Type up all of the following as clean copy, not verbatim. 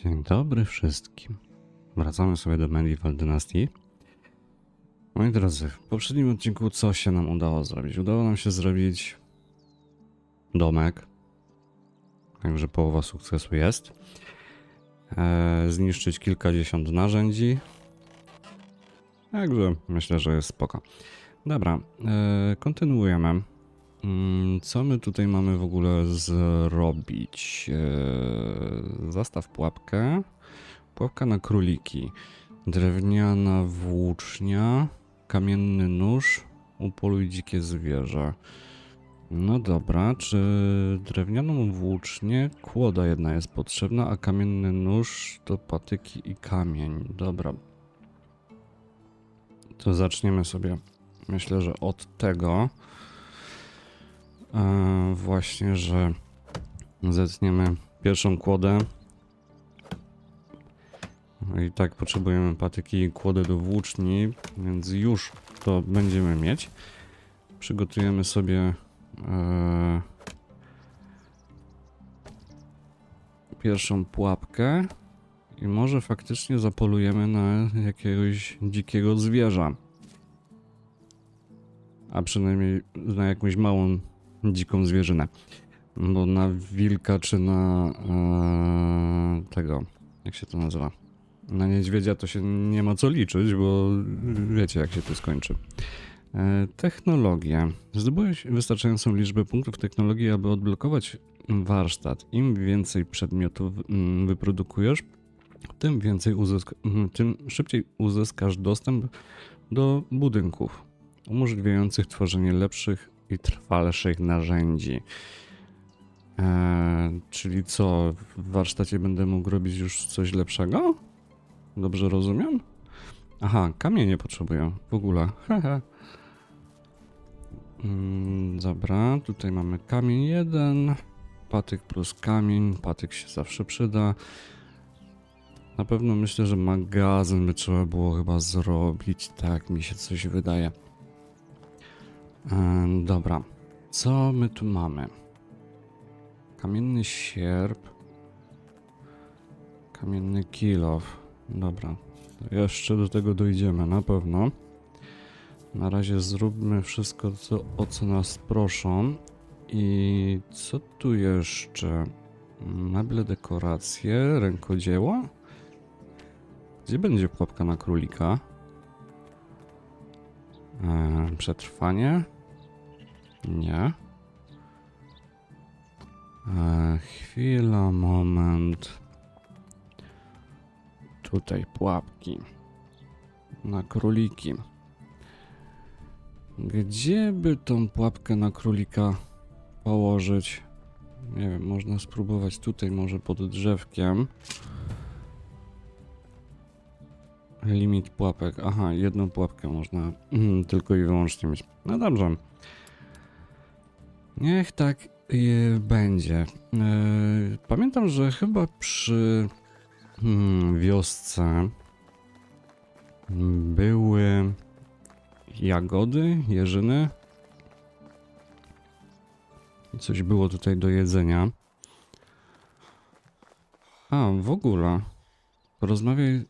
Dzień dobry wszystkim. Wracamy sobie do Medieval Dynasty. Moi drodzy, w poprzednim odcinku co się nam udało zrobić? Udało nam się zrobić domek. Także połowa sukcesu jest. Zniszczyć kilkadziesiąt narzędzi. Także myślę, że jest spoko. Dobra, kontynuujemy. Co my tutaj mamy w ogóle zrobić? Zastaw pułapkę. Pułapka na króliki. Drewniana włócznia. Kamienny nóż. Upoluj dzikie zwierzę. No dobra, czy drewnianą włócznię? Kłoda jedna jest potrzebna, a kamienny nóż to patyki i kamień. Dobra. To zaczniemy sobie, myślę, że od tego. Właśnie, że zetniemy pierwszą kłodę. I tak potrzebujemy patyki i kłodę do włóczni, więc już to będziemy mieć. Przygotujemy sobie pierwszą pułapkę i może faktycznie zapolujemy na jakiegoś dzikiego zwierza. A przynajmniej na jakąś małą dziką zwierzynę. Bo na wilka czy na tego, jak się to nazywa? Na niedźwiedzia to się nie ma co liczyć, bo wiecie jak się to skończy. Technologia. Zdobyłeś wystarczającą liczbę punktów technologii, aby odblokować warsztat. Im więcej przedmiotów wyprodukujesz, tym szybciej uzyskasz dostęp do budynków, umożliwiających tworzenie lepszych i trwalszych narzędzi. Czyli co, w warsztacie będę mógł robić już coś lepszego? Dobrze rozumiem? Aha, kamienie potrzebuję w ogóle. Dobra, tutaj mamy kamień jeden. Patyk plus kamień. Patyk się zawsze przyda. Na pewno myślę, że magazyn by trzeba było chyba zrobić. Tak mi się coś wydaje. Dobra. Co my tu mamy? Kamienny sierp. Kamienny kilof. Dobra. To jeszcze do tego dojdziemy na pewno. Na razie zróbmy wszystko, o co nas proszą. I co tu jeszcze? Meble, dekoracje, rękodzieła? Gdzie będzie pułapka na królika? Przetrwanie? Nie. Chwila, moment. Tutaj pułapki. Na króliki. Gdzie by tą pułapkę na królika położyć? Nie wiem, można spróbować tutaj może pod drzewkiem. Limit pułapek. Aha, jedną pułapkę można tylko i wyłącznie mieć. No dobrze. Niech tak będzie. Pamiętam, że chyba przy wiosce były jagody, jeżyny. Coś było tutaj do jedzenia. A, w ogóle. Porozmawiaj.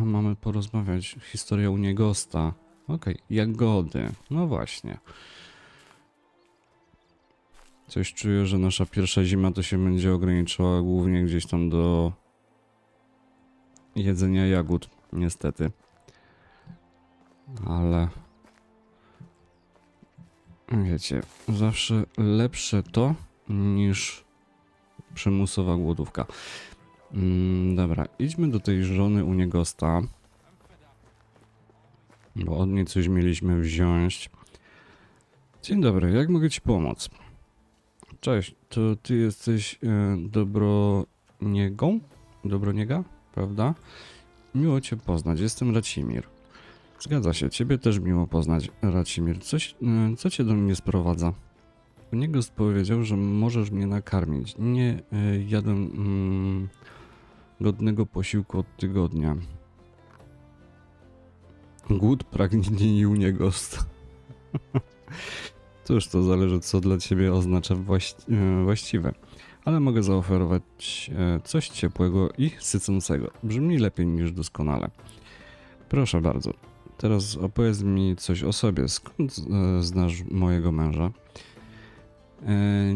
Mamy porozmawiać. Historia u niegosta. Okej, jagody. No właśnie. Coś czuję, że nasza pierwsza zima to się będzie ograniczała głównie gdzieś tam do jedzenia jagód, niestety. Ale wiecie, zawsze lepsze to niż przymusowa głodówka. Dobra, idźmy do tej żony u niegosta, bo od niej coś mieliśmy wziąć. Dzień dobry, jak mogę ci pomóc? Cześć, to ty jesteś Dobroniegą? Dobroniega, prawda? Miło cię poznać, jestem Racimir. Zgadza się, ciebie też miło poznać, Racimir. Co cię do mnie sprowadza? Niegost powiedział, że możesz mnie nakarmić. Nie jadłem godnego posiłku od tygodnia. Głód, pragnienie i uniegost. Cóż, to zależy, co dla ciebie oznacza właściwe. Ale mogę zaoferować coś ciepłego i sycącego. Brzmi lepiej niż doskonale. Proszę bardzo. Teraz opowiedz mi coś o sobie. Skąd znasz mojego męża?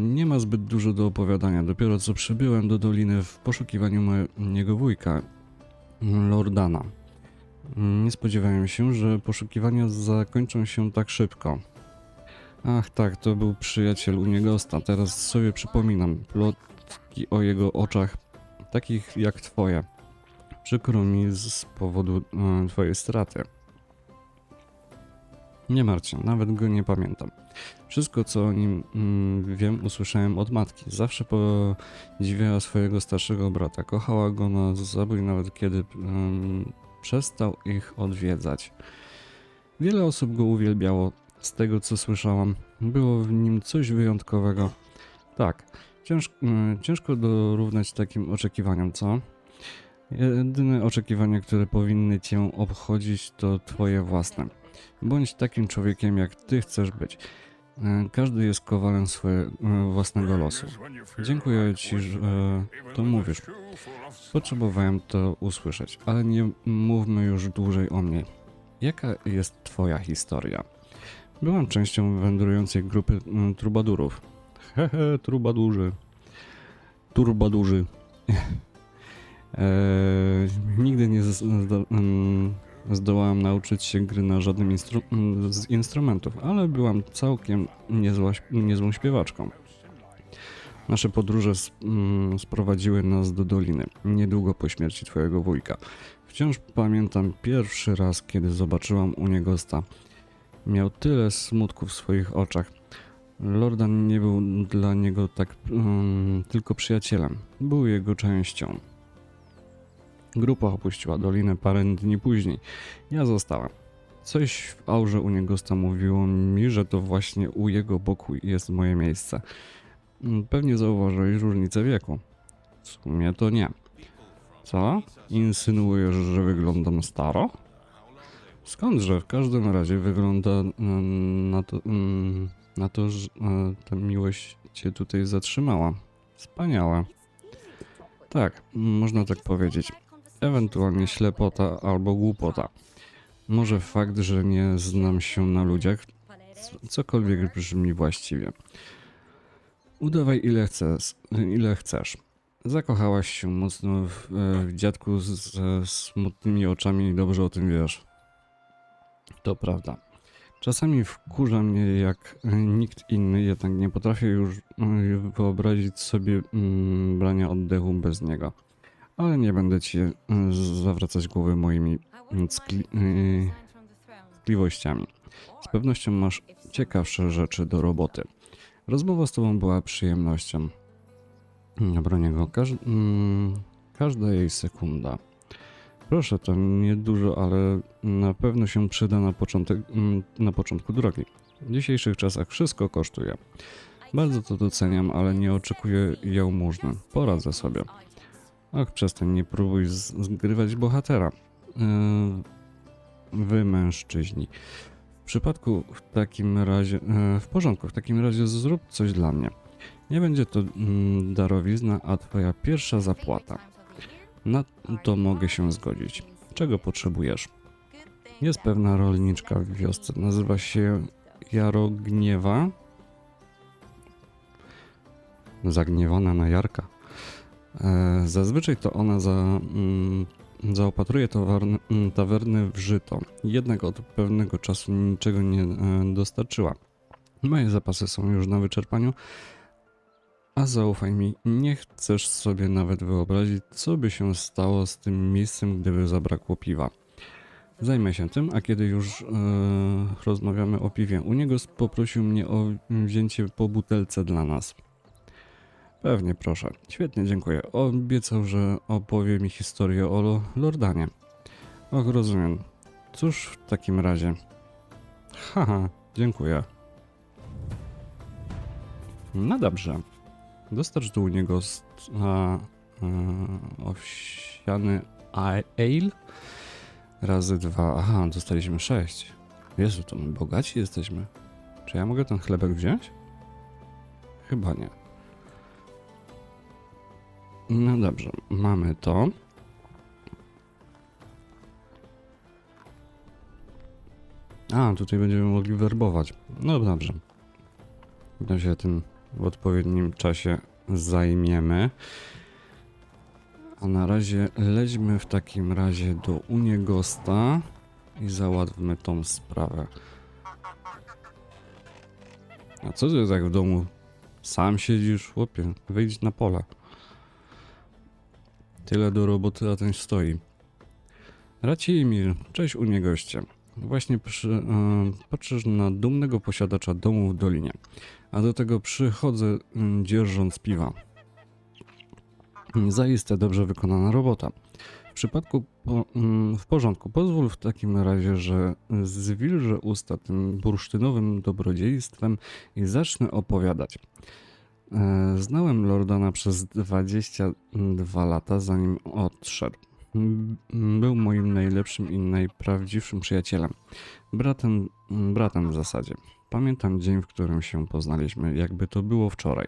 Nie ma zbyt dużo do opowiadania. Dopiero co przybyłem do doliny w poszukiwaniu mojego wujka, Lordana. Nie spodziewałem się, że poszukiwania zakończą się tak szybko. Ach tak, to był przyjaciel Uniegosta. Teraz sobie przypominam. Plotki o jego oczach, takich jak twoje. Przykro mi z powodu twojej straty. Nie martw się, nawet go nie pamiętam. Wszystko, co o nim wiem, usłyszałem od matki. Zawsze podziwiała swojego starszego brata. Kochała go na zabój, nawet kiedy przestał ich odwiedzać. Wiele osób go uwielbiało. Z tego, co słyszałam, było w nim coś wyjątkowego. Tak, ciężko dorównać takim oczekiwaniom, co? Jedyne oczekiwania, które powinny cię obchodzić, to twoje własne. Bądź takim człowiekiem, jak ty chcesz być. Każdy jest kowalem swojego własnego losu. Dziękuję ci, że to mówisz. Potrzebowałem to usłyszeć, ale nie mówmy już dłużej o mnie. Jaka jest twoja historia? Byłam częścią wędrującej grupy trubadurów. Hehe, trubadurzy. Turbadurzy. Nigdy nie zdołałem nauczyć się gry na żadnym z instrumentów, ale byłam całkiem niezłą śpiewaczką. Nasze podróże sprowadziły nas do doliny, niedługo po śmierci twojego wujka. Wciąż pamiętam pierwszy raz, kiedy zobaczyłam Uniegosta. Miał tyle smutku w swoich oczach. Lordan nie był dla niego tak tylko przyjacielem, był jego częścią. Grupa opuściła dolinę parę dni później. Ja zostałem. Coś w aurze Uniegosta mówiło mi, że to właśnie u jego boku jest moje miejsce. Pewnie zauważyłeś różnicę wieku. W sumie to nie. Co? Insynuujesz, że wyglądam staro? Skądże? W każdym razie wygląda na to, że ta miłość cię tutaj zatrzymała. Wspaniałe. Tak, można tak powiedzieć. Ewentualnie ślepota albo głupota. Może fakt, że nie znam się na ludziach, cokolwiek brzmi właściwie. Udawaj ile chcesz. Zakochałaś się mocno w dziadku ze smutnymi oczami i dobrze o tym wiesz. To prawda. Czasami wkurza mnie jak nikt inny, jednak nie potrafię już wyobrazić sobie brania oddechu bez niego. Ale nie będę ci zawracać głowy moimi tkliwościami. Z pewnością masz ciekawsze rzeczy do roboty. Rozmowa z tobą była przyjemnością. Broniego, każda jej sekunda. Proszę, to niedużo, ale na pewno się przyda na początku drogi. W dzisiejszych czasach wszystko kosztuje. Bardzo to doceniam, ale nie oczekuję jałmużny. Poradzę sobie. Ach, przestań, nie próbuj zgrywać bohatera. Wy mężczyźni. W porządku, w takim razie zrób coś dla mnie. Nie będzie to darowizna, a twoja pierwsza zapłata. Na to mogę się zgodzić. Czego potrzebujesz? Jest pewna rolniczka w wiosce. Nazywa się Jarogniewa. Zagniewana na Jarka. Zazwyczaj to ona zaopatruje tawerny w żyto. Jednak od pewnego czasu niczego nie dostarczyła. Moje zapasy są już na wyczerpaniu. A zaufaj mi, nie chcesz sobie nawet wyobrazić, co by się stało z tym miejscem, gdyby zabrakło piwa. Zajmę się tym, a kiedy już rozmawiamy o piwie, Uniegos poprosił mnie o wzięcie po butelce dla nas. Pewnie, proszę. Świetnie, dziękuję. Obiecał, że opowie mi historię o Lordanie. Och, rozumiem. Cóż w takim razie? Haha, dziękuję. No dobrze. Dostarcz do niego owsiany ale razy 2. Aha, dostaliśmy 6. Jezu, to my bogaci jesteśmy. Czy ja mogę ten chlebek wziąć? Chyba nie. No dobrze, mamy to. A, tutaj będziemy mogli werbować. No dobrze. To się tym w odpowiednim czasie zajmiemy. A na razie lećmy w takim razie do Uniegosta i załatwmy tą sprawę. A co ty tak w domu sam siedzisz, chłopie? Wyjdź na pole. Tyle do roboty, a ten stoi. Racimir, cześć Uniegoście. Właśnie patrzysz na dumnego posiadacza domu w dolinie, a do tego przychodzę dzierżąc piwa. Zaiste dobrze wykonana robota. W porządku, pozwól w takim razie, że zwilżę usta tym bursztynowym dobrodziejstwem i zacznę opowiadać. Znałem Lordana przez 22 lata, zanim odszedł. Był moim najlepszym i najprawdziwszym przyjacielem. Bratem w zasadzie. Pamiętam dzień, w którym się poznaliśmy, jakby to było wczoraj.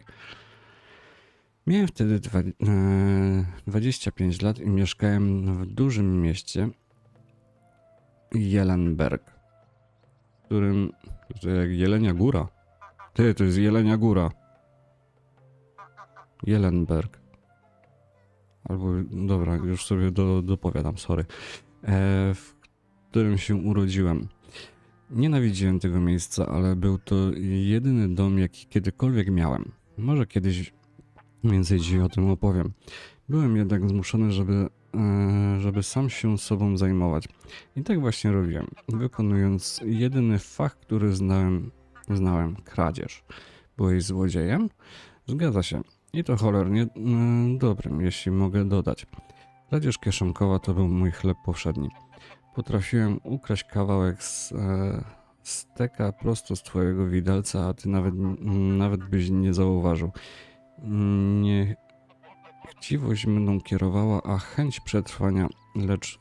Miałem wtedy 25 lat i mieszkałem w dużym mieście Jelenberg, w którym... To jak Jelenia Góra. To jest Jelenia Góra. Jelenberg. Albo, dobra, już sobie dopowiadam, sorry. W którym się urodziłem. Nienawidziłem tego miejsca, ale był to jedyny dom, jaki kiedykolwiek miałem. Może kiedyś więcej ci o tym opowiem. Byłem jednak zmuszony, żeby sam się sobą zajmować. I tak właśnie robiłem, wykonując jedyny fach, który znałem, kradzież. Byłeś złodziejem? Zgadza się. I to cholernie dobrym, jeśli mogę dodać. Kradzież kieszonkowa to był mój chleb powszedni. Potrafiłem ukraść kawałek steka prosto z twojego widelca, a ty nawet byś nie zauważył. Nie chciwość mną kierowała, a chęć przetrwania, lecz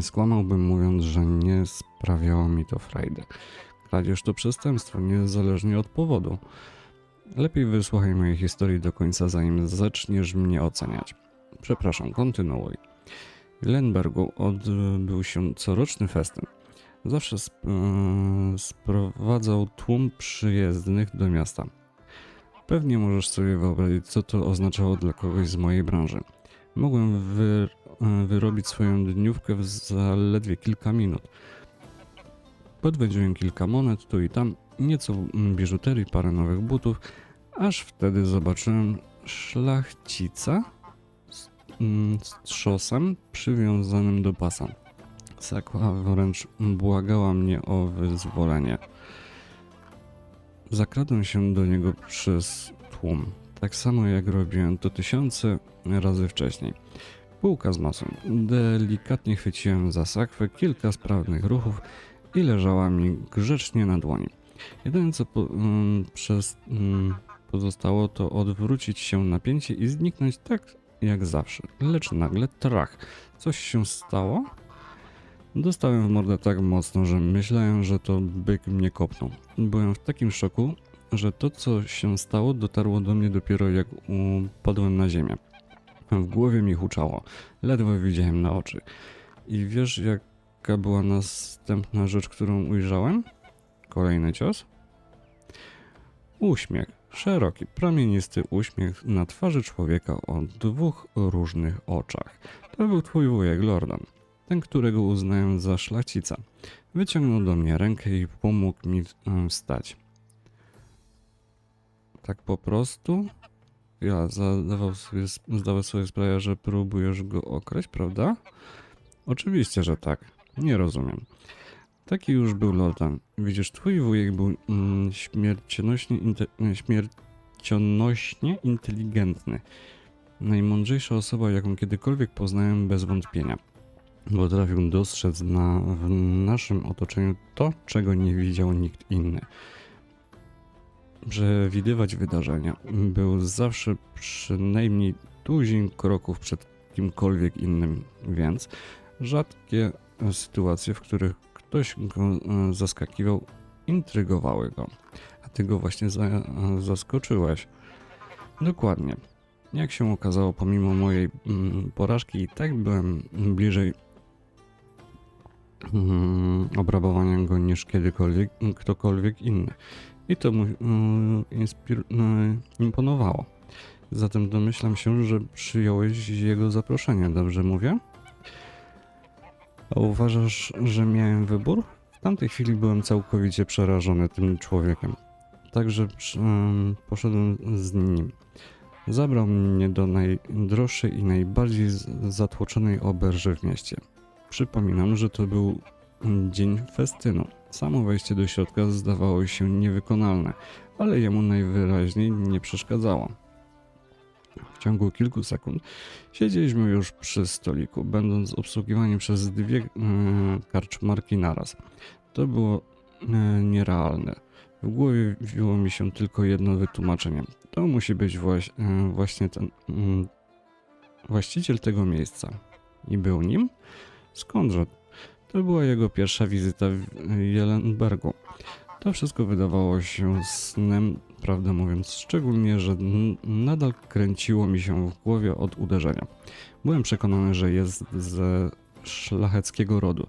skłamałbym mówiąc, że nie sprawiało mi to frajdy. Kradzież to przestępstwo, niezależnie od powodu. Lepiej wysłuchaj mojej historii do końca, zanim zaczniesz mnie oceniać. Przepraszam, kontynuuj. W Lembergu odbył się coroczny festyn. Zawsze sprowadzał tłum przyjezdnych do miasta. Pewnie możesz sobie wyobrazić, co to oznaczało dla kogoś z mojej branży. Mogłem wyrobić swoją dniówkę w zaledwie kilka minut. Podwędziłem kilka monet tu i tam, nieco biżuterii, parę nowych butów, aż wtedy zobaczyłem szlachcica z trzosem przywiązanym do pasa. Sakła wręcz błagała mnie o wyzwolenie. Zakradłem się do niego przez tłum, tak samo jak robiłem to tysiące razy wcześniej. Półka z masą. Delikatnie chwyciłem za sakwę, kilka sprawnych ruchów i leżała mi grzecznie na dłoni. Jedyne co pozostało to odwrócić się na pięcie i zniknąć tak jak zawsze. Lecz nagle trach. Coś się stało? Dostałem w mordę tak mocno, że myślałem, że to byk mnie kopnął. Byłem w takim szoku, że to co się stało dotarło do mnie dopiero jak upadłem na ziemię. W głowie mi huczało. Ledwo widziałem na oczy. I wiesz jaka była następna rzecz, którą ujrzałem? Kolejny cios? Uśmiech. Szeroki, pramienisty uśmiech na twarzy człowieka o dwóch różnych oczach. To był twój wujek Lordan. Ten, którego uznałem za szlachcica. Wyciągnął do mnie rękę i pomógł mi tak po prostu? Ja zdawał sobie sprawę, że próbujesz go okraść, prawda? Oczywiście, że tak. Nie rozumiem. Taki już był Lordan. Widzisz, twój wujek był śmiercionośnie inteligentny. Najmądrzejsza osoba, jaką kiedykolwiek poznałem bez wątpienia. Potrafił dostrzec w naszym otoczeniu to, czego nie widział nikt inny. Przewidywać wydarzenia. Był zawsze przynajmniej tuzin kroków przed kimkolwiek innym, więc rzadkie sytuacje, w których ktoś go zaskakiwał, intrygowały go. A ty go właśnie zaskoczyłeś. Dokładnie. Jak się okazało, pomimo mojej porażki, i tak byłem bliżej obrabowania go niż kiedykolwiek ktokolwiek inny. I to mu imponowało. Zatem domyślam się, że przyjąłeś jego zaproszenie, dobrze mówię? A uważasz, że miałem wybór? W tamtej chwili byłem całkowicie przerażony tym człowiekiem. Także poszedłem z nim. Zabrał mnie do najdroższej i najbardziej zatłoczonej oberży w mieście. Przypominam, że to był dzień festynu. Samo wejście do środka zdawało się niewykonalne, ale jemu najwyraźniej nie przeszkadzało. W ciągu kilku sekund siedzieliśmy już przy stoliku, będąc obsługiwani przez dwie karczmarki naraz. To było nierealne. W głowie wiło mi się tylko jedno wytłumaczenie. To musi być właśnie ten właściciel tego miejsca. I był nim? Skądże? To była jego pierwsza wizyta w Jelenbergu. To wszystko wydawało się snem, prawdę mówiąc, szczególnie, że nadal kręciło mi się w głowie od uderzenia. Byłem przekonany, że jest ze szlacheckiego rodu.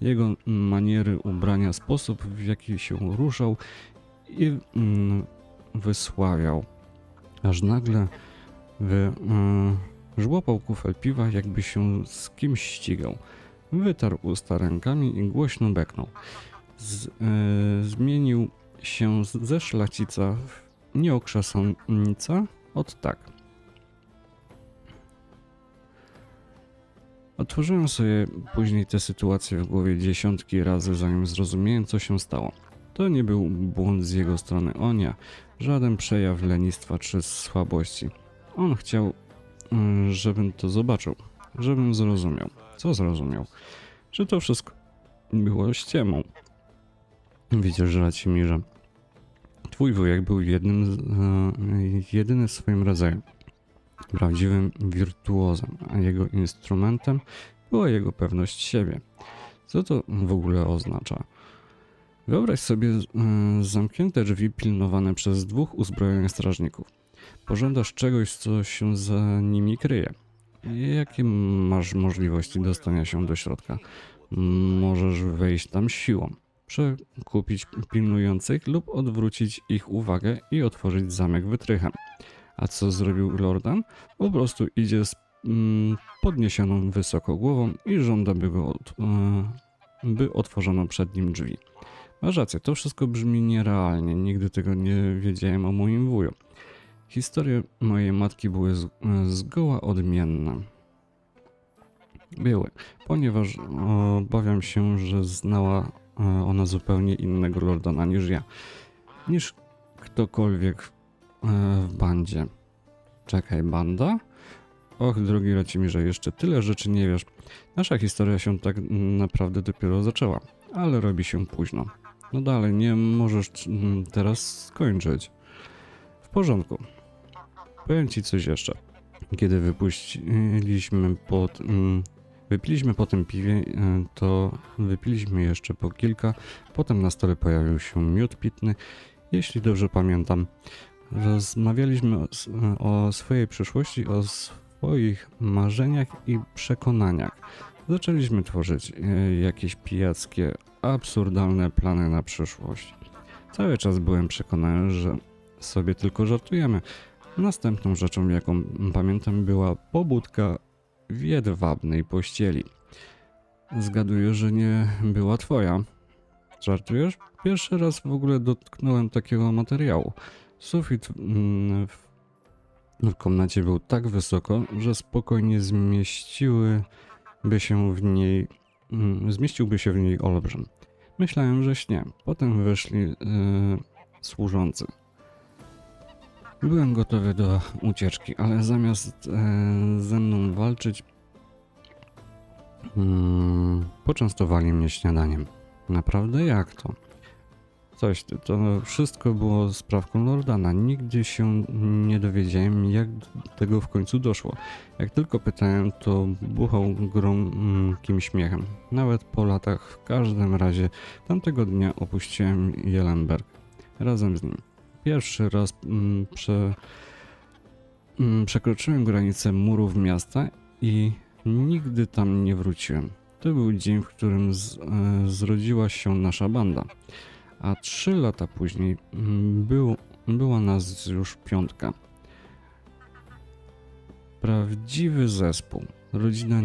Jego maniery ubrania, sposób w jaki się ruszał i wysławiał. Aż nagle żłopał kufel piwa, jakby się z kimś ścigał. Wytarł usta rękami i głośno beknął. Zmienił się ze szlacica w nieokrzesanica od tak. Otworzyłem sobie później tę sytuację w głowie dziesiątki razy, zanim zrozumiałem, co się stało. To nie był błąd z jego strony, o nie, żaden przejaw lenistwa czy słabości. On chciał, żebym to zobaczył, żebym zrozumiał. Co zrozumiał? Że to wszystko było ściemą. Widzisz, Racimirze, twój wujek był jedyny w swoim rodzaju, prawdziwym wirtuozem, a jego instrumentem była jego pewność siebie. Co to w ogóle oznacza? Wyobraź sobie zamknięte drzwi pilnowane przez dwóch uzbrojonych strażników. Pożądasz czegoś, co się za nimi kryje. Jakie masz możliwości dostania się do środka? Możesz wejść tam siłą, przekupić pilnujących lub odwrócić ich uwagę i otworzyć zamek wytrychem. A co zrobił Lordan? Po prostu idzie z podniesioną wysoko głową i żąda, by otworzono przed nim drzwi. Masz rację, to wszystko brzmi nierealnie, nigdy tego nie wiedziałem o moim wuju. Historie mojej matki były zgoła odmienne. Były, ponieważ obawiam się, że znała ona zupełnie innego Lordana niż ja. Niż ktokolwiek w bandzie. Czekaj, banda? Och, drogi Racimirze, jeszcze tyle rzeczy nie wiesz. Nasza historia się tak naprawdę dopiero zaczęła, ale robi się późno. No dalej, nie możesz teraz skończyć. W porządku. Powiem ci coś jeszcze. Kiedy wypiliśmy po tym piwie, to wypiliśmy jeszcze po kilka. Potem na stole pojawił się miód pitny. Jeśli dobrze pamiętam, rozmawialiśmy o swojej przyszłości, o swoich marzeniach i przekonaniach. Zaczęliśmy tworzyć jakieś pijackie, absurdalne plany na przyszłość. Cały czas byłem przekonany, że sobie tylko żartujemy. Następną rzeczą, jaką pamiętam, była pobudka w jedwabnej pościeli. Zgaduję, że nie była twoja. Żartujesz? Pierwszy raz w ogóle dotknąłem takiego materiału. Sufit w komnacie był tak wysoko, że spokojnie zmieściłby się w niej olbrzym. Myślałem, że śnie. Potem wyszli służący. Byłem gotowy do ucieczki, ale zamiast ze mną walczyć, poczęstowali mnie śniadaniem. Naprawdę? Jak to? Coś, to wszystko było sprawką Lordana. Nigdy się nie dowiedziałem, jak do tego w końcu doszło. Jak tylko pytałem, to buchał gromkim śmiechem. Nawet po latach, w każdym razie, tamtego dnia opuściłem Jelenberg. Razem z nim. Pierwszy raz przekroczyłem granicę murów miasta i nigdy tam nie wróciłem. To był dzień, w którym zrodziła się nasza banda. A 3 lata później była nas już 5. Prawdziwy zespół. Rodzina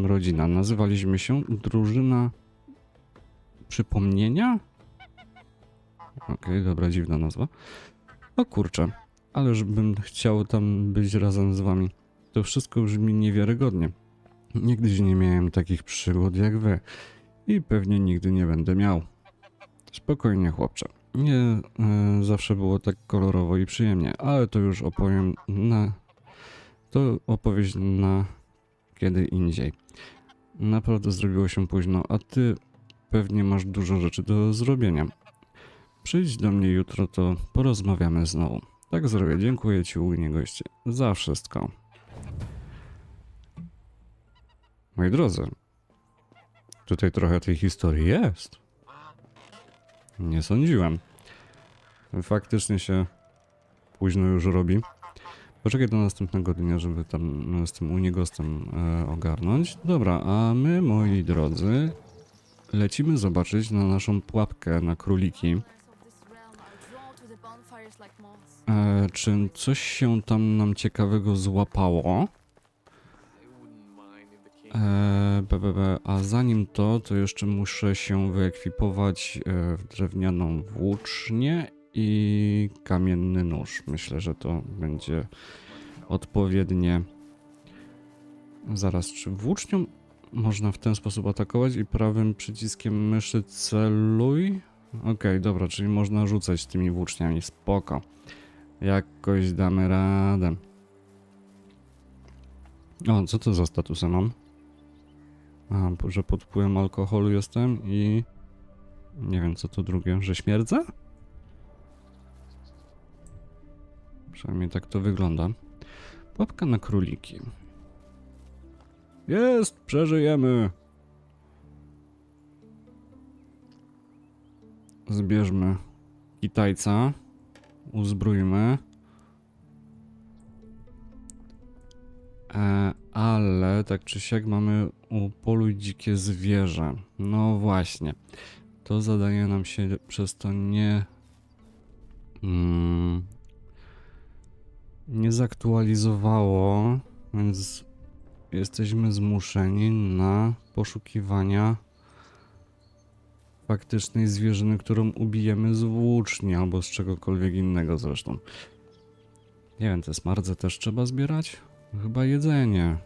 rodzina. Nazywaliśmy się Drużyna Przypomnienia? Okej, dobra, dziwna nazwa. O kurczę, ależ bym chciał tam być razem z wami. To wszystko brzmi niewiarygodnie. Nigdy nie miałem takich przygód jak wy i pewnie nigdy nie będę miał. Spokojnie, chłopcze. Nie zawsze było tak kolorowo i przyjemnie, ale to już to opowieść na kiedy indziej. Naprawdę zrobiło się późno, a ty pewnie masz dużo rzeczy do zrobienia. Przyjdź do mnie jutro, to porozmawiamy znowu. Tak zrobię. Dziękuję ci, ugnie goście, za wszystko. Moi drodzy, tutaj trochę tej historii jest. Nie sądziłem. Faktycznie się późno już robi. Poczekaj do następnego dnia, żeby tam z tym unigostem ogarnąć. Dobra, a my, moi drodzy, lecimy zobaczyć na naszą pułapkę na króliki. Czy coś się tam nam ciekawego złapało? A zanim to jeszcze muszę się wyekwipować w drewnianą włócznię i kamienny nóż. Myślę, że to będzie odpowiednie. Zaraz, czy włócznią można w ten sposób atakować i prawym przyciskiem myszy celuj? Okej, dobra, czyli można rzucać tymi włóczniami. Spoko. Jakoś damy radę. O, co to za statusy mam? A, że pod wpływem alkoholu jestem i... Nie wiem, co to drugie, że śmierdzę? Przynajmniej tak to wygląda. Pułapka na króliki. Jest! Przeżyjemy! Zbierzmy kitajca. Uzbrójmy. Ale tak czy siak mamy upoluj dzikie zwierzę. No właśnie. To zadanie nam się przez to nie zaktualizowało, więc jesteśmy zmuszeni na poszukiwania faktycznej zwierzyny, którą ubijemy z włóczni albo z czegokolwiek innego zresztą. Nie wiem, te smardze też trzeba zbierać? Chyba jedzenie.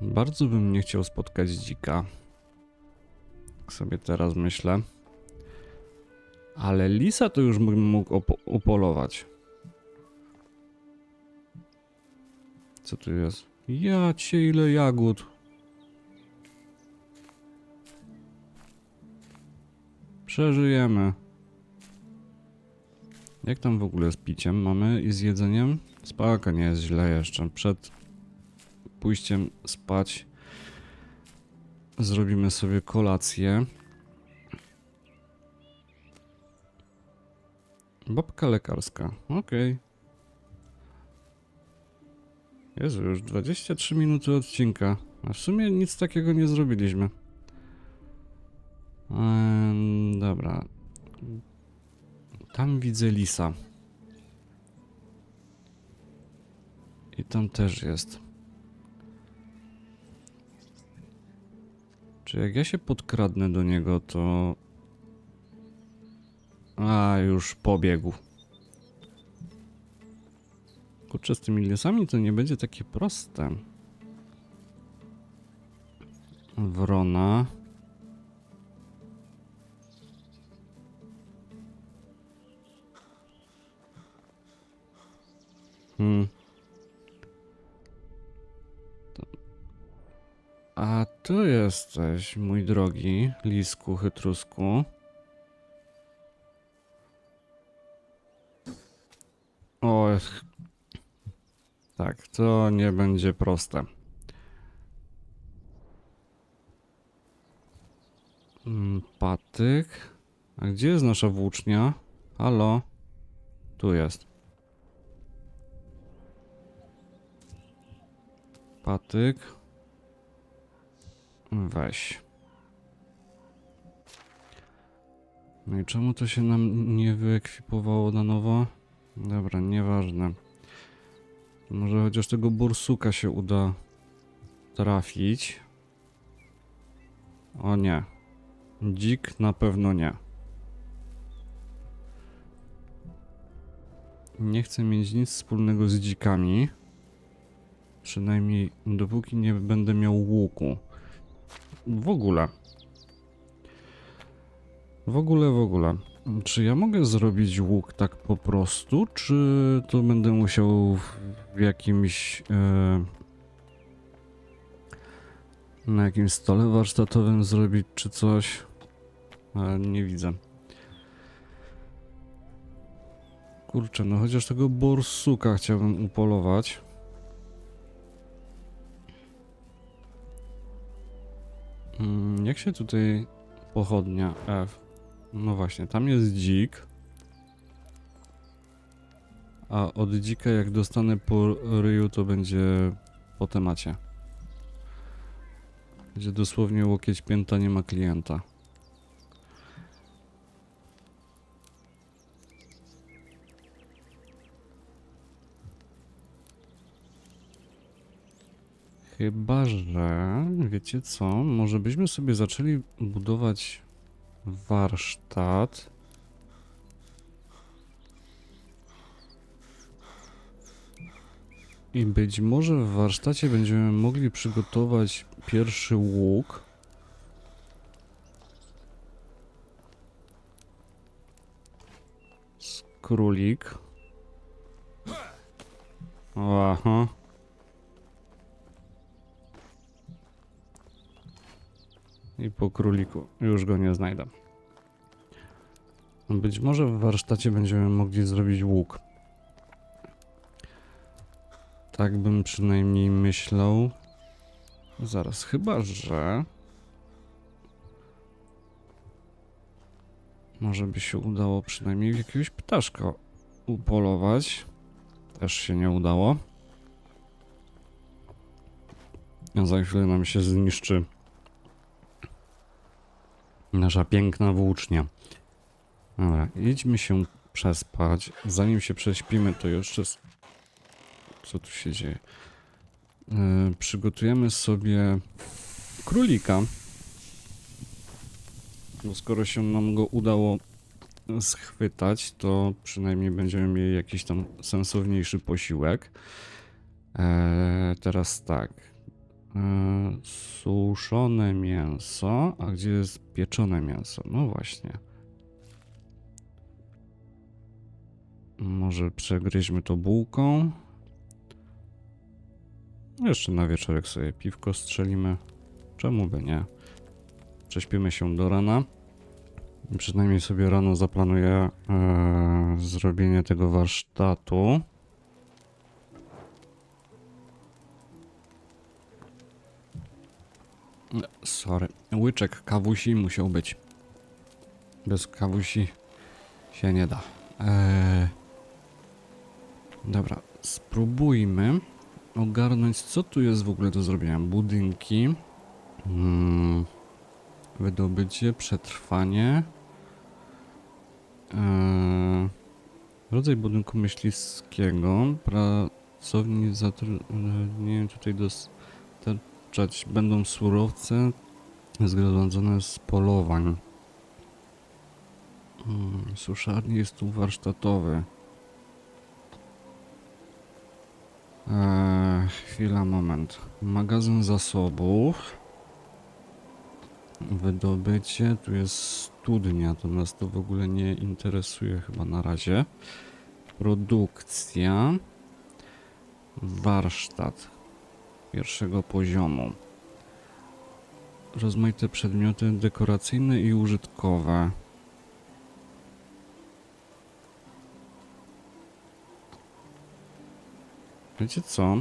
Bardzo bym nie chciał spotkać dzika. Tak sobie teraz myślę. Ale lisa to już bym mógł upolować. Co tu jest? Ja cię, ile jagód. Przeżyjemy. Jak tam w ogóle z piciem mamy i z jedzeniem? Spoko, nie jest źle jeszcze. Przed pójściem spać zrobimy sobie kolację. Babka lekarska. Okej. Jezu, już 23 minuty odcinka. A w sumie nic takiego nie zrobiliśmy. Dobra. Tam widzę lisa. I tam też jest. Czy jak ja się podkradnę do niego, to... A, już pobiegł. Kurczę, z tymi lisami to nie będzie takie proste. Wrona. tu jesteś, mój drogi lisku chytrusku. O, tak, to nie będzie proste. Patyk. A gdzie jest nasza włócznia? Halo? Tu jest. Patyk. Weź. No i czemu to się nam nie wyekwipowało na nowo? Dobra, nieważne. Może chociaż tego bursuka się uda trafić. O nie. Dzik na pewno nie. Nie chcę mieć nic wspólnego z dzikami. Przynajmniej dopóki nie będę miał łuku. W ogóle. W ogóle. Czy ja mogę zrobić łuk tak po prostu, czy to będę musiał w jakimś... na jakimś stole warsztatowym zrobić, czy coś? Ale nie widzę. Kurczę, no chociaż tego borsuka chciałbym upolować. Jak się tutaj pochodnia F? No właśnie, tam jest dzik. A od dzika jak dostanę po ryju, to będzie po temacie. Będzie dosłownie łokieć pięta, nie ma klienta. Chyba, że... Wiecie co? Może byśmy sobie zaczęli budować warsztat. I być może w warsztacie będziemy mogli przygotować pierwszy łuk. Królik. O, aha. I po króliku. Już go nie znajdę. Być może w warsztacie będziemy mogli zrobić łuk. Tak bym przynajmniej myślał. Zaraz, chyba że... Może by się udało przynajmniej jakiegoś ptaszka upolować. Też się nie udało. A za chwilę nam się zniszczy nasza piękna włócznia. Dobra, idźmy się przespać. Zanim się prześpimy, to jeszcze... Co tu się dzieje? Przygotujemy sobie królika. Bo skoro się nam go udało schwytać, to przynajmniej będziemy mieli jakiś tam sensowniejszy posiłek. Teraz tak. Suszone mięso. A gdzie jest pieczone mięso? No właśnie. Może przegryźmy to bułką. Jeszcze na wieczorek sobie piwko strzelimy. Czemu by nie? Prześpimy się do rana. Przynajmniej sobie rano zaplanuję zrobienie tego warsztatu. Sorry. Łyczek kawusi musiał być. Bez kawusi się nie da. Dobra, spróbujmy ogarnąć, co tu jest w ogóle do zrobienia. Budynki. Wydobycie, przetrwanie. Rodzaj budynku myśliwskiego. Pracowni zatrudnieni tutaj dostarczać będą surowce zgromadzone z polowań. Suszarni jest tu warsztatowy. Chwila, moment. Magazyn zasobów. Wydobycie. Tu jest studnia. To nas to w ogóle nie interesuje chyba na razie. Produkcja. Warsztat pierwszego poziomu. rozmaite przedmioty dekoracyjne i użytkowe. Wiecie co?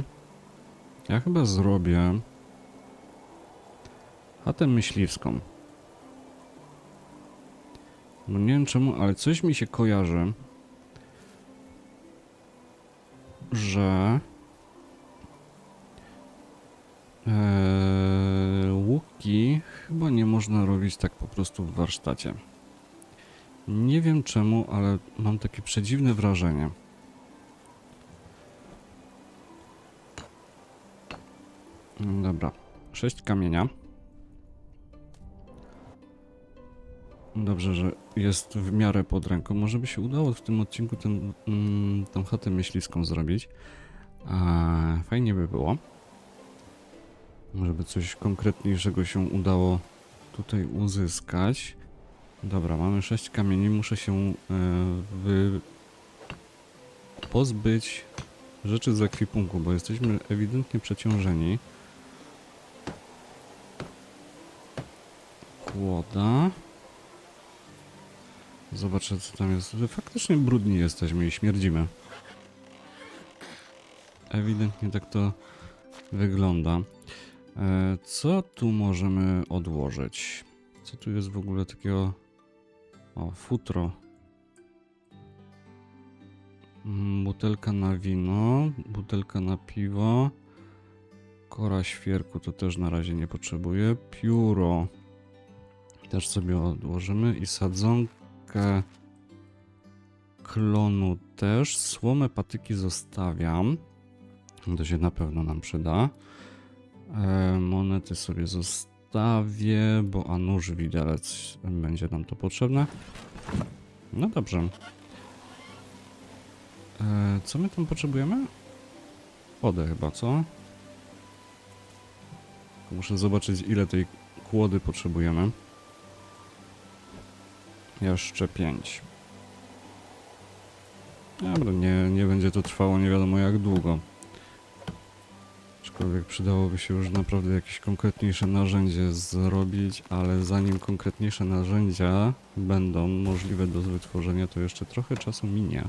Ja chyba zrobię chatę myśliwską. No nie wiem czemu, ale coś mi się kojarzy, że łuki chyba nie można robić tak po prostu w warsztacie. Nie wiem czemu, ale mam takie przedziwne wrażenie. Dobra, 6 kamienia. Dobrze, że jest w miarę pod ręką. Może by się udało w tym odcinku tą chatę myśliwską zrobić. Fajnie by było. Żeby coś konkretniejszego się udało tutaj uzyskać. Dobra, mamy 6 kamieni. Muszę się pozbyć rzeczy z ekwipunku, bo jesteśmy ewidentnie przeciążeni. Kłoda. Zobaczę, co tam jest. Faktycznie brudni jesteśmy i śmierdzimy. Ewidentnie tak to wygląda. Co tu możemy odłożyć? Co tu jest w ogóle takiego... O, futro. Butelka na wino, butelka na piwo. Kora świerku to też na razie nie potrzebuję. Pióro też sobie odłożymy i sadzonkę klonu też. Słomę patyki zostawiam. To się na pewno nam przyda. Monety sobie zostawię, bo a nóż widelec będzie nam to potrzebne. No dobrze. Co my tam potrzebujemy? Wodę chyba, co? Muszę zobaczyć, ile tej kłody potrzebujemy. Jeszcze 5. Dobra, nie będzie to trwało nie wiadomo jak długo. Aczkolwiek przydałoby się już naprawdę jakieś konkretniejsze narzędzie zrobić, ale zanim konkretniejsze narzędzia będą możliwe do wytworzenia, to jeszcze trochę czasu minie.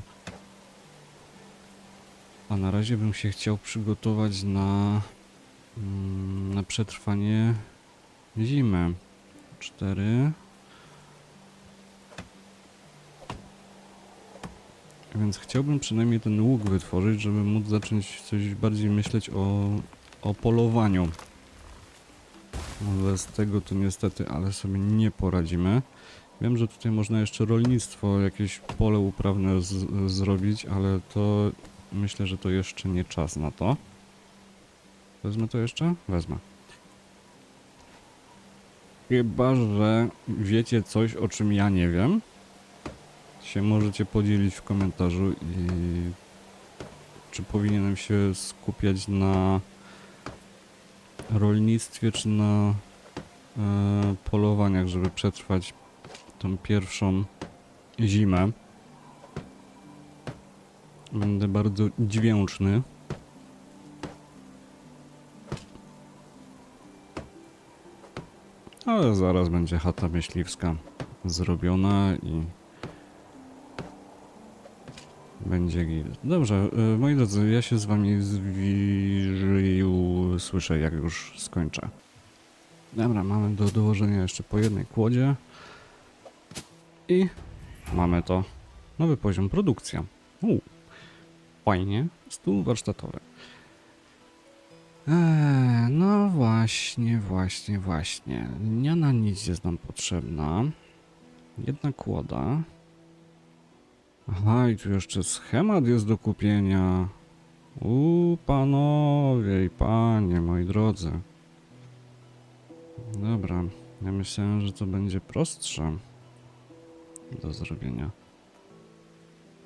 A na razie bym się chciał przygotować na przetrwanie zimy. 4. Więc chciałbym przynajmniej ten łuk wytworzyć, żeby móc zacząć coś bardziej myśleć o polowaniu. Bez tego to niestety, ale sobie nie poradzimy. Wiem, że tutaj można jeszcze rolnictwo, jakieś pole uprawne zrobić, ale to myślę, że to jeszcze nie czas na to. Wezmę to jeszcze? Wezmę. Chyba że wiecie coś, o czym ja nie wiem. Się możecie podzielić w komentarzu i czy powinienem się skupiać na rolnictwie, czy na polowaniach, żeby przetrwać tą pierwszą zimę. Będę bardzo dźwięczny. Ale zaraz będzie chata myśliwska zrobiona i będzie git. Dobrze, moi drodzy, ja się z wami słyszę, jak już skończę. Dobra, mamy do dołożenia jeszcze po jednej kłodzie. I mamy to. Nowy poziom produkcja. Fajnie. Stół warsztatowy. No właśnie. Lniana nić jest nam potrzebna. Jedna kłoda. Aha, i tu jeszcze schemat jest do kupienia. Panowie i panie, moi drodzy. Dobra, ja myślałem, że to będzie prostsze do zrobienia.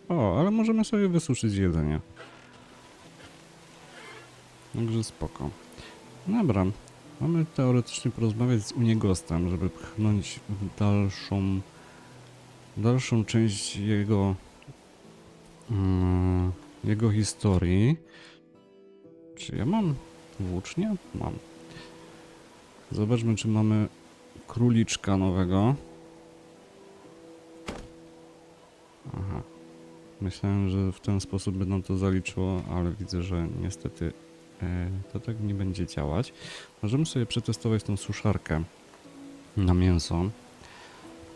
O, ale możemy sobie wysuszyć jedzenie. Także spoko. Dobra, mamy teoretycznie porozmawiać z Uniegostem, żeby pchnąć w dalszą część jego historii. Czy ja mam włócznię? Mam. Zobaczmy, czy mamy króliczka nowego. Aha. Myślałem, że w ten sposób by nam to zaliczyło, ale widzę, że niestety to tak nie będzie działać. Możemy sobie przetestować tą suszarkę na mięso.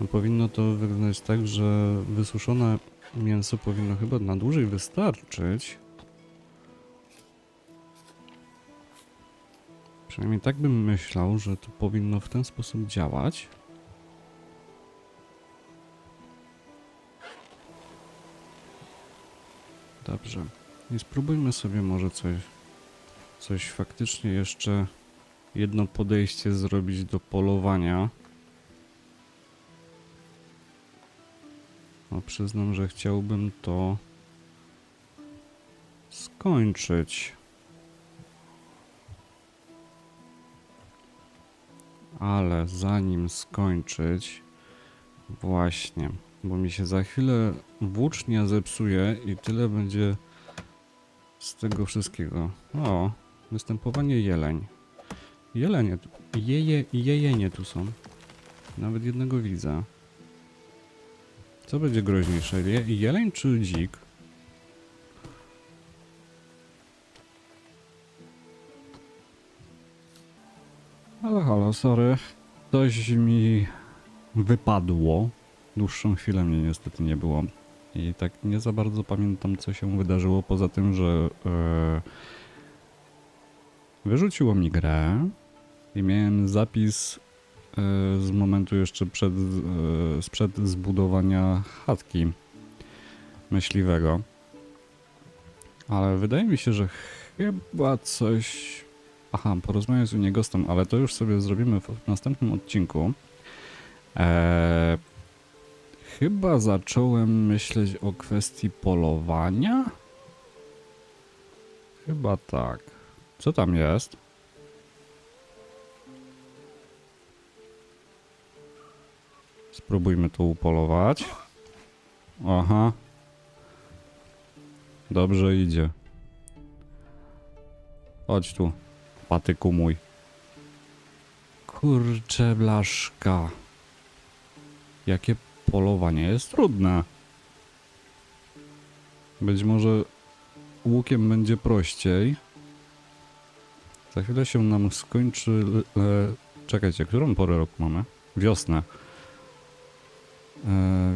No, powinno to wyglądać tak, że wysuszone mięso powinno chyba na dłużej wystarczyć. Przynajmniej tak bym myślał, że to powinno w ten sposób działać. Dobrze. I spróbujmy sobie może coś faktycznie jeszcze jedno podejście zrobić do polowania. No, przyznam, że chciałbym to skończyć. Ale zanim skończyć, właśnie, bo mi się za chwilę włócznia zepsuje i tyle będzie z tego wszystkiego. O, występowanie jeleń. Jelenie, jejenie tu są. Nawet jednego widzę. Co będzie groźniejsze? Jeleń czy dzik? Halo, sorry. Coś mi wypadło. Dłuższą chwilę mnie niestety nie było. I tak nie za bardzo pamiętam, co się wydarzyło, poza tym, że wyrzuciło mi grę i miałem zapis z momentu jeszcze sprzed zbudowania chatki myśliwego. Ale wydaje mi się, że chyba coś... Aha, porozmawiam z Uniegostem, ale to już sobie zrobimy w następnym odcinku. Chyba zacząłem myśleć o kwestii polowania? Chyba tak. Co tam jest? Spróbujmy to upolować. Aha. Dobrze idzie. Chodź tu, patyku mój. Kurcze blaszka. Jakie polowanie jest trudne. Być może łukiem będzie prościej. Za chwilę się nam skończy... Czekajcie, którą porę roku mamy? Wiosnę.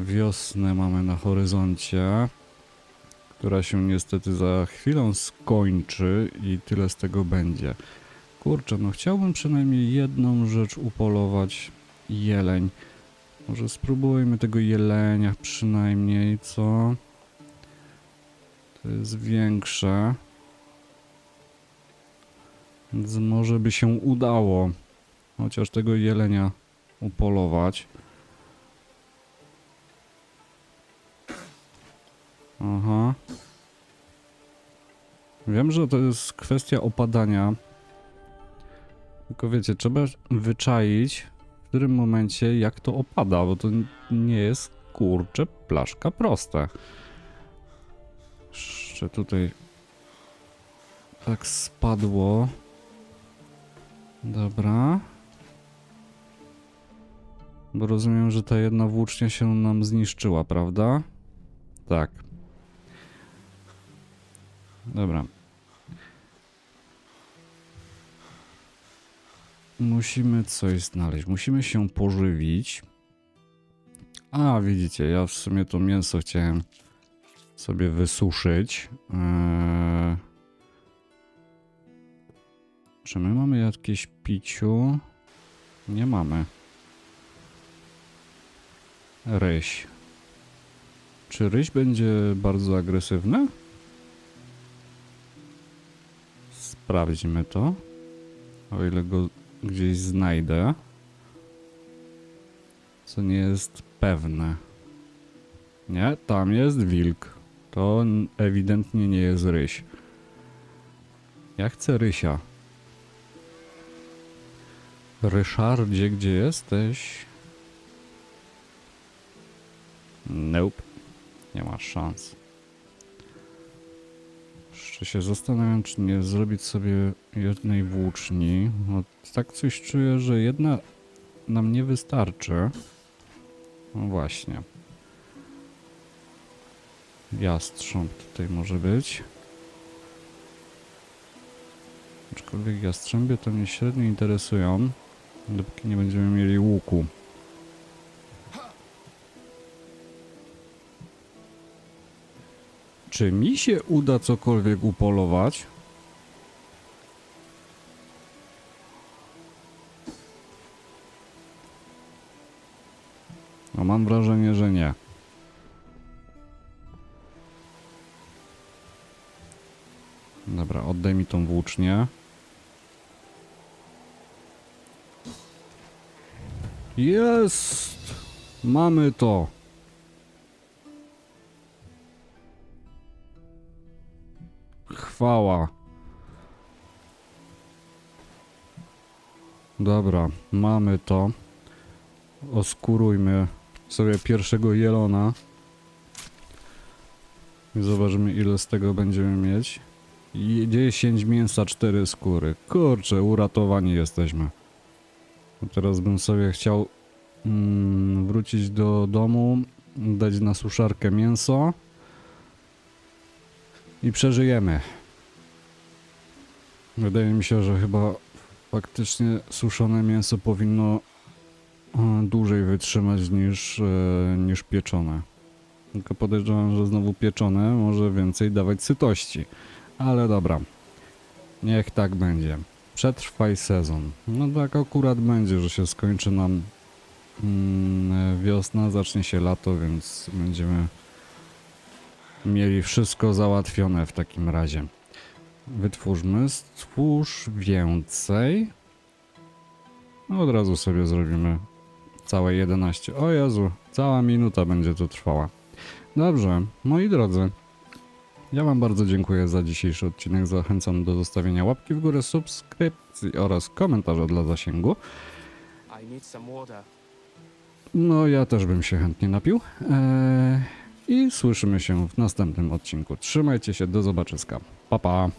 Wiosnę mamy na horyzoncie, która się niestety za chwilę skończy i tyle z tego będzie. Kurczę, no chciałbym przynajmniej jedną rzecz upolować. Jeleń. Może spróbujmy tego jelenia przynajmniej, co? To jest większe. Więc może by się udało chociaż tego jelenia upolować. Aha. Wiem, że to jest kwestia opadania. Tylko wiecie, trzeba wyczaić w którym momencie jak to opada, bo to nie jest, kurczę, blaszka proste. Jeszcze tutaj tak spadło. Dobra. Bo rozumiem, że ta jedna włócznia się nam zniszczyła, prawda? Tak. Dobra. Musimy coś znaleźć. Musimy się pożywić. A, widzicie, ja w sumie to mięso chciałem sobie wysuszyć. Czy my mamy jakieś piciu? Nie mamy. Ryś. Czy ryś będzie bardzo agresywny? Sprawdźmy to. O ile go gdzieś znajdę. Co nie jest pewne. Nie, tam jest wilk. To ewidentnie nie jest ryś. Ja chcę rysia. Ryszardzie, gdzie jesteś? Nope. Nie ma szans. Jeszcze się zastanawiam, czy nie zrobić sobie jednej włóczni. No, tak coś czuję, że jedna nam nie wystarczy. No właśnie. Jastrząb tutaj może być. Aczkolwiek jastrzębie to mnie średnio interesują, dopóki nie będziemy mieli łuku. Czy mi się uda cokolwiek upolować? No mam wrażenie, że nie. Dobra, oddaj mi tą włócznię. Jest! Mamy to! Chwała. Dobra, mamy to. Oskurujmy sobie pierwszego jelona. I zobaczymy, ile z tego będziemy mieć. 10 mięsa, 4 skóry. Kurczę, uratowani jesteśmy. Teraz bym sobie chciał wrócić do domu, dać na suszarkę mięso i przeżyjemy. Wydaje mi się, że chyba faktycznie suszone mięso powinno dłużej wytrzymać niż pieczone. Tylko podejrzewam, że znowu pieczone może więcej dawać sytości. Ale dobra, niech tak będzie. Przetrwaj sezon. No tak akurat będzie, że się skończy nam wiosna, zacznie się lato, więc będziemy mieli wszystko załatwione w takim razie. Wytwórzmy, stwórz więcej. No od razu sobie zrobimy całe 11. O Jezu, cała minuta będzie to trwała. Dobrze, moi drodzy. Ja wam bardzo dziękuję za dzisiejszy odcinek. Zachęcam do zostawienia łapki w górę, subskrypcji oraz komentarza dla zasięgu. No ja też bym się chętnie napił. I słyszymy się w następnym odcinku. Trzymajcie się, do zobaczyska. Pa, pa.